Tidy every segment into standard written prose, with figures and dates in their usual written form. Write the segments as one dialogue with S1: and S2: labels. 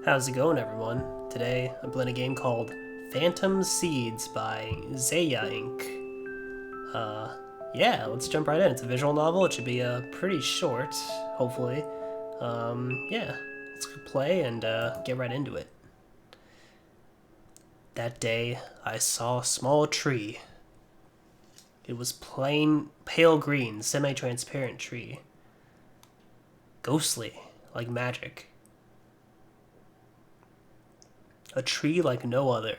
S1: How's it going, everyone? Today, I'm playing a game called Phantom Seeds by Zaya Inc. Yeah, let's jump right in. It's a visual novel. It should be pretty short, hopefully. Yeah, let's play and get right into it. That day, I saw a small tree. It was plain, pale green, semi-transparent tree. Ghostly, like magic. A tree like no other.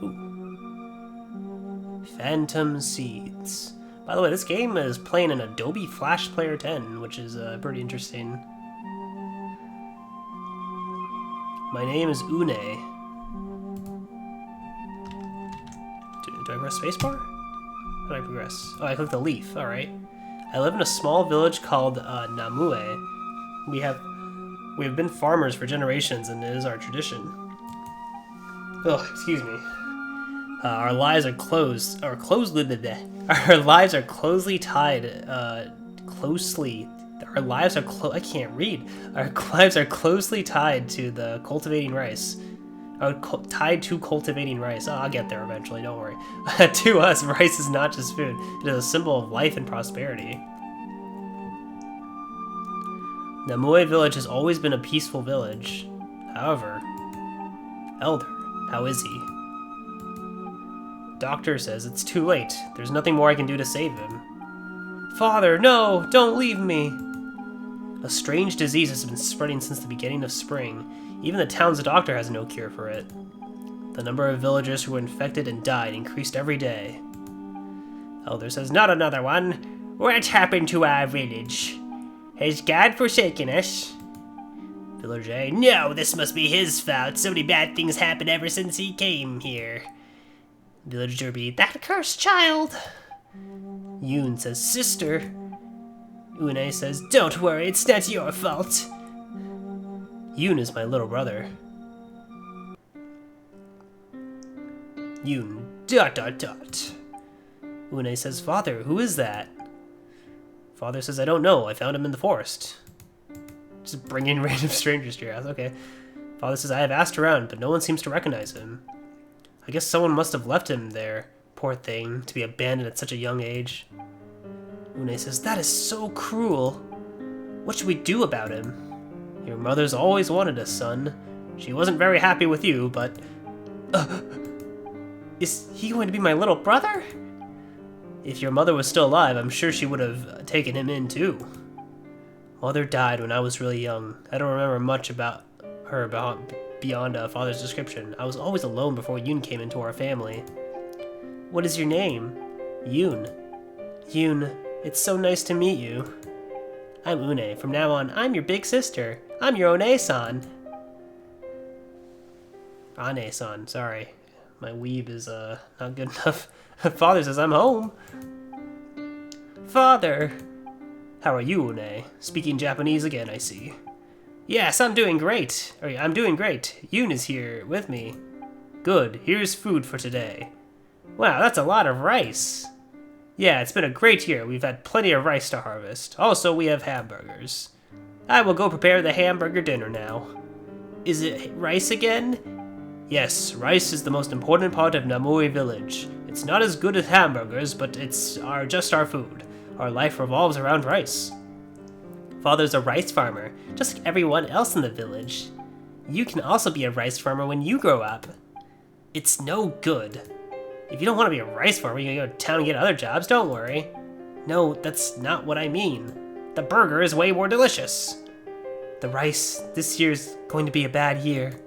S1: Ooh. Phantom Seeds. By the way, this game is playing in Adobe Flash Player 10, which is pretty interesting. My name is Une. Do I press spacebar? How do I progress? Oh, I click the leaf. Alright. I live in a small village called Namue. We have been farmers for generations, and it is our tradition. Oh, excuse me. Our lives are Our lives are closely tied. Our lives are I can't read. Our lives are closely tied to the cultivating rice. Tied to cultivating rice. Oh, I'll get there eventually, don't worry. To us, rice is not just food. It is a symbol of life and prosperity. Namue village has always been a peaceful village. However, Elder, how is he? Doctor says it's too late. There's nothing more I can do to save him. Father, no! Don't leave me! A strange disease has been spreading since the beginning of spring. Even the town's doctor has no cure for it. The number of villagers who were infected and died increased every day. Elder says, not another one. What happened to our village? Has God forsaken us? Villager A, no, this must be his fault. So many bad things happened ever since he came here. Villager B, that cursed child. Yoon says, sister. Une says, don't worry, it's not your fault. Yoon is my little brother. Yoon, ... Une says, Father, who is that? Father says, I don't know, I found him in the forest. Just bring in random strangers to your house, okay. Father says, I have asked around, but no one seems to recognize him. I guess someone must have left him there, poor thing, to be abandoned at such a young age. Une says, that is so cruel. What should we do about him? Your mother's always wanted a son. She wasn't very happy with you, but... is he going to be my little brother? If your mother was still alive, I'm sure she would have taken him in too. Mother died when I was really young. I don't remember much about her beyond Father's description. I was always alone before Yoon came into our family. What is your name? Yoon. Yoon, it's so nice to meet you. I'm Une. From now on, I'm your big sister. I'm your One-san. Ane-san, sorry. My weeb is not good enough. Father says I'm home. Father! How are you, Une? Speaking Japanese again, I see. Yes, I'm doing great. I'm doing great. Yoon is here with me. Good, here's food for today. Wow, that's a lot of rice. Yeah, it's been a great year. We've had plenty of rice to harvest. Also, we have hamburgers. I will go prepare the hamburger dinner now. Is it rice again? Yes, rice is the most important part of Namue village. It's not as good as hamburgers, but it's just our food. Our life revolves around rice. Father's a rice farmer, just like everyone else in the village. You can also be a rice farmer when you grow up. It's no good. If you don't want to be a rice farmer, you can go to town and get other jobs, don't worry. No, that's not what I mean. The burger is way more delicious. The rice, this year's going to be a bad year.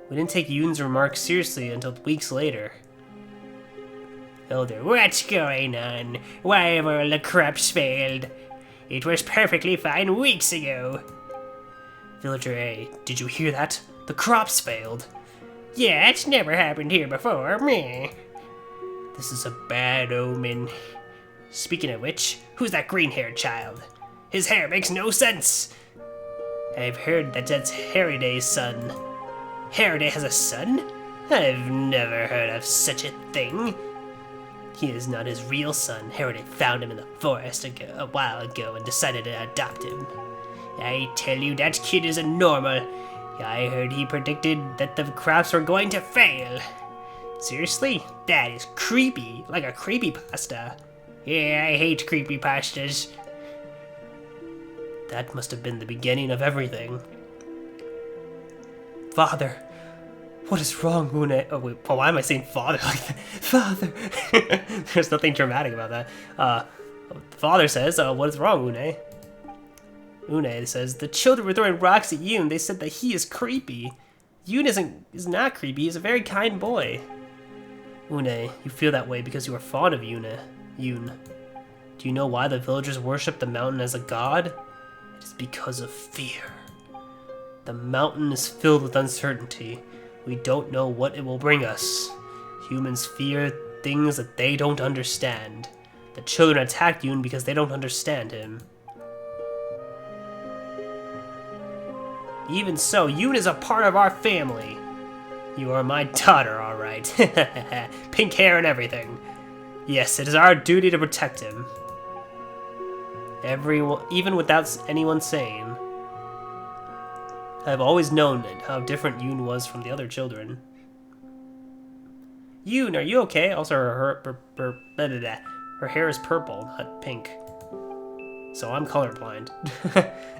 S1: We didn't take Yoon's remarks seriously until weeks later. Elder, what's going on? Why have all the crops failed? It was perfectly fine weeks ago. Villager A, did you hear that? The crops failed. Yeah, it's never happened here before, meh. This is a bad omen. Speaking of which, who's that green-haired child? His hair makes no sense. I've heard that that's Haraday's son. Haraday has a son? I've never heard of such a thing. He is not his real son. Herod found him in the forest a while ago and decided to adopt him. I tell you, that kid isn't normal. I heard he predicted that the crops were going to fail. Seriously? That is creepy, like a creepypasta. Yeah, I hate creepypastas. That must have been the beginning of everything. Father, what is wrong, Une? Oh wait, why am I saying father like that? Father! There's nothing dramatic about that. Father says, what is wrong, Une? Une says, the children were throwing rocks at Yoon. They said that he is creepy. Yoon is not creepy. He's a very kind boy. Une, you feel that way because you are fond of Yoon. Do you know why the villagers worship the mountain as a god? It is because of fear. The mountain is filled with uncertainty. We don't know what it will bring us. Humans fear things that they don't understand. The children attack Yoon because they don't understand him. Even so, Yoon is a part of our family. You are my daughter, all right. Pink hair and everything. Yes, it is our duty to protect him. Even without anyone saying. I've always known how different Yoon was from the other children. Yoon, are you okay? Also, her hair is purple, not pink. So I'm colorblind.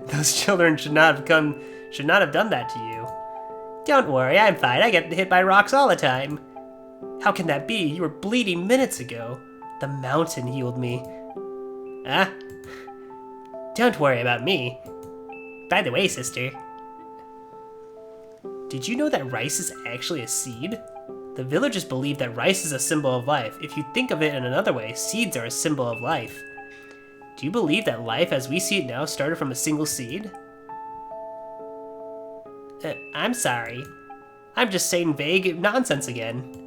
S1: Those children should not have done that to you. Don't worry, I'm fine. I get hit by rocks all the time. How can that be? You were bleeding minutes ago. The mountain healed me. Huh? Don't worry about me. By the way, sister, did you know that rice is actually a seed? The villagers believe that rice is a symbol of life. If you think of it in another way, seeds are a symbol of life. Do you believe that life as we see it now started from a single seed? I'm sorry. I'm just saying vague nonsense again.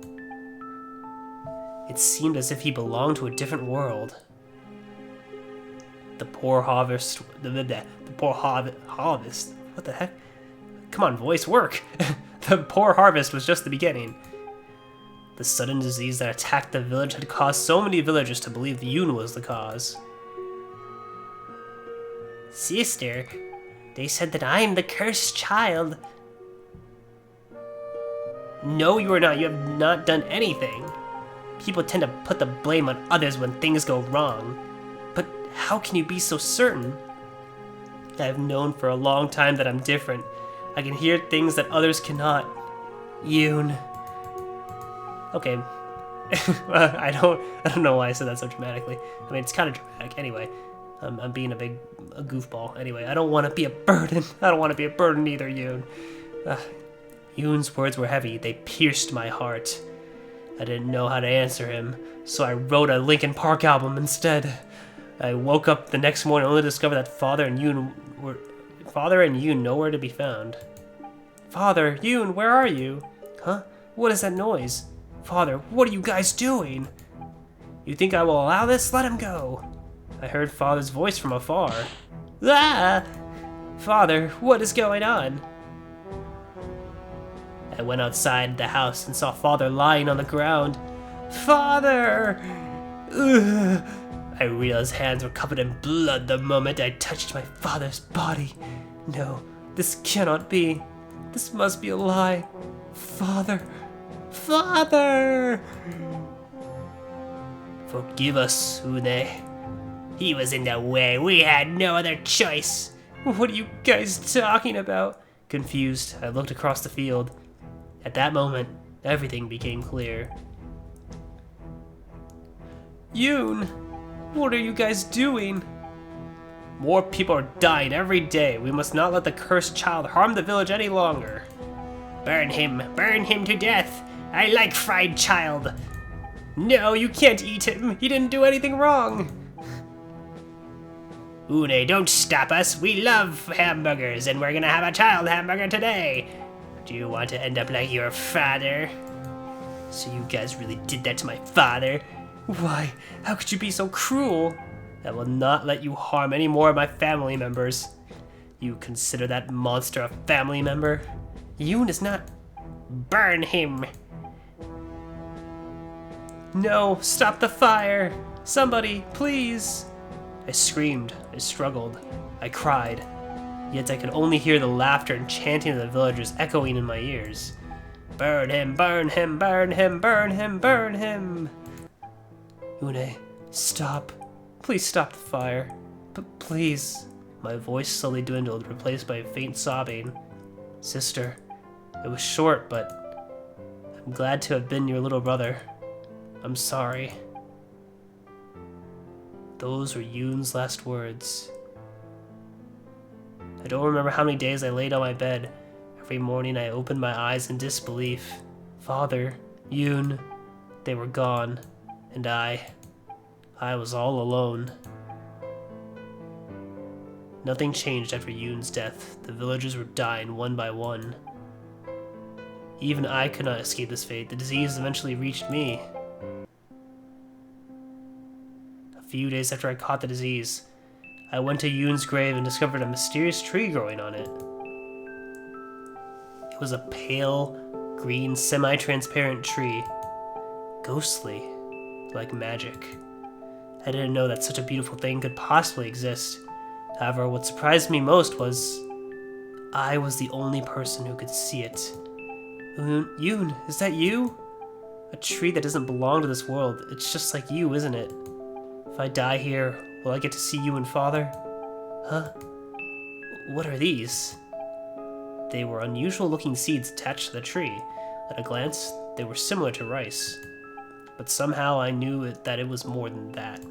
S1: It seemed as if he belonged to a different world. The poor harvest. The poor harvest. What the heck? Come on, voice, work! The poor harvest was just the beginning. The sudden disease that attacked the village had caused so many villagers to believe Yoon was the cause. Sister, they said that I am the cursed child. No, you are not. You have not done anything. People tend to put the blame on others when things go wrong. But how can you be so certain? I have known for a long time that I'm different. I can hear things that others cannot. Yoon. Okay. I don't know why I said that so dramatically. I mean, it's kind of dramatic. Anyway, I'm being a goofball. Anyway, I don't want to be a burden. I don't want to be a burden either, Yoon. Yoon's words were heavy. They pierced my heart. I didn't know how to answer him, so I wrote a Linkin Park album instead. I woke up the next morning only to discover that Father and Yoon nowhere to be found. Father, Yoon, where are you? Huh? What is that noise? Father, what are you guys doing? You think I will allow this? Let him go. I heard Father's voice from afar. Ah! Father, what is going on? I went outside the house and saw Father lying on the ground. Father! Ugh. I realized his hands were covered in blood the moment I touched my father's body. No, this cannot be. This must be a lie. Father! Father! Forgive us, Une. He was in the way. We had no other choice. What are you guys talking about? Confused, I looked across the field. At that moment, everything became clear. Yoon! What are you guys doing? More people are dying every day. We must not let the cursed child harm the village any longer. Burn him to death. I like fried child. No, you can't eat him. He didn't do anything wrong. Une, don't stop us. We love hamburgers, and we're gonna have a child hamburger today. Do you want to end up like your father? So you guys really did that to my father? Why? How could you be so cruel? I will not let you harm any more of my family members. You consider that monster a family member? Yoon is not. Burn him! No, stop the fire! Somebody, please! I screamed, I struggled, I cried, yet I could only hear the laughter and chanting of the villagers echoing in my ears. Burn him, burn him, burn him, burn him, burn him! Une, stop. Please stop the fire. Please. My voice slowly dwindled, replaced by faint sobbing. Sister, it was short, but I'm glad to have been your little brother. I'm sorry. Those were Yoon's last words. I don't remember how many days I laid on my bed. Every morning I opened my eyes in disbelief. Father, Yoon, they were gone, and I was all alone. Nothing changed after Yoon's death. The villagers were dying one by one. Even I could not escape this fate. The disease eventually reached me. A few days after I caught the disease, I went to Yoon's grave and discovered a mysterious tree growing on it. It was a pale, green, semi-transparent tree. Ghostly, like magic. I didn't know that such a beautiful thing could possibly exist. However, what surprised me most was I was the only person who could see it. Yoon, is that you? A tree that doesn't belong to this world. It's just like you, isn't it? If I die here, will I get to see you and Father? Huh? What are these? They were unusual-looking seeds attached to the tree. At a glance, they were similar to rice. But somehow I knew that it was more than that.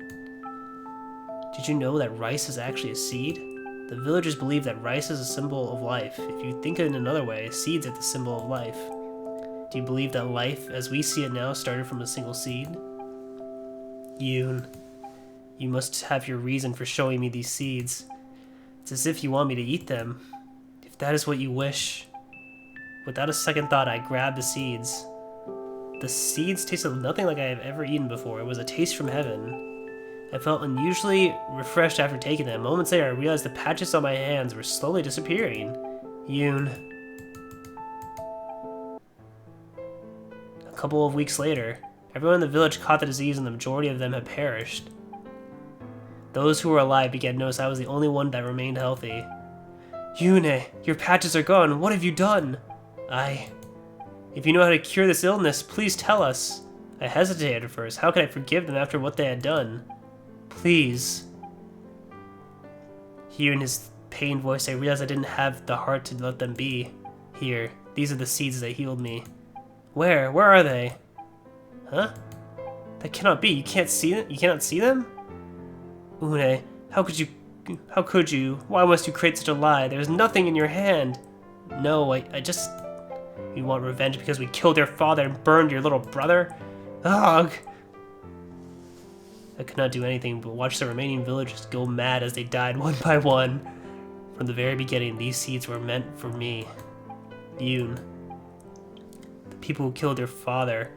S1: Did you know that rice is actually a seed? The villagers believe that rice is a symbol of life. If you think of it in another way, seeds are the symbol of life. Do you believe that life, as we see it now, started from a single seed? Yoon, you must have your reason for showing me these seeds. It's as if you want me to eat them. If that is what you wish. Without a second thought, I grabbed the seeds. The seeds tasted nothing like I have ever eaten before. It was a taste from heaven. I felt unusually refreshed after taking them. Moments later, I realized the patches on my hands were slowly disappearing. Yoon. A couple of weeks later, everyone in the village caught the disease and the majority of them had perished. Those who were alive began to notice I was the only one that remained healthy. Yoon, your patches are gone. What have you done? If you know how to cure this illness, please tell us. I hesitated at first. How could I forgive them after what they had done? Please. Hearing his pained voice, I realized I didn't have the heart to let them be. Here, these are the seeds that healed me. Where? Where are they? Huh? That cannot be. You can't see them? You cannot see them? Une, how could you? How could you? Why must you create such a lie? There's nothing in your hand. No, I just... You want revenge because we killed your father and burned your little brother? Ugh! I could not do anything but watch the remaining villagers go mad as they died one by one. From the very beginning, these seeds were meant for me. Yoon. The people who killed your father.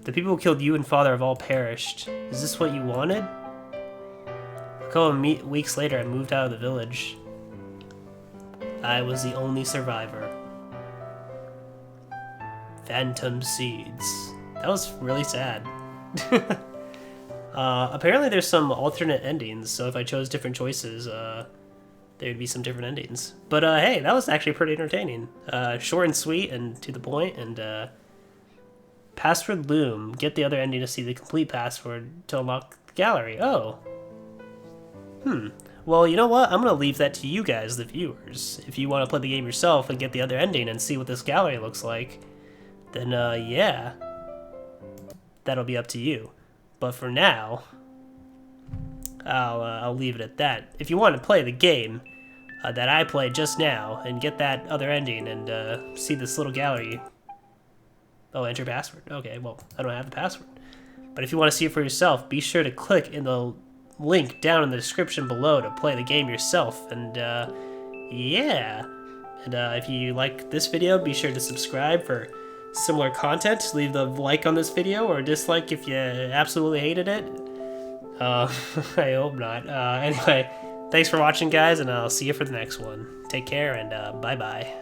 S1: The people who killed you and father have all perished. Is this what you wanted? A couple of weeks later, I moved out of the village. I was the only survivor. Phantom seeds. That was really sad. Apparently there's some alternate endings, so if I chose different choices, there'd be some different endings. But hey, that was actually pretty entertaining. Short and sweet and to the point, and password loom. Get the other ending to see the complete password to unlock the gallery. Oh. Well, you know what? I'm gonna leave that to you guys, the viewers. If you want to play the game yourself and get the other ending and see what this gallery looks like, then yeah, that'll be up to you. But for now, I'll leave it at that. If you want to play the game that I played just now and get that other ending and see this little gallery, oh, enter password. Okay, well, I don't have the password. But if you want to see it for yourself, be sure to click in the link down in the description below to play the game yourself. And yeah, and if you like this video, be sure to subscribe for similar content. Leave the like on this video or dislike if you absolutely hated it. I hope not. Anyway, thanks for watching, guys, and I'll see you for the next one. Take care, and bye-bye.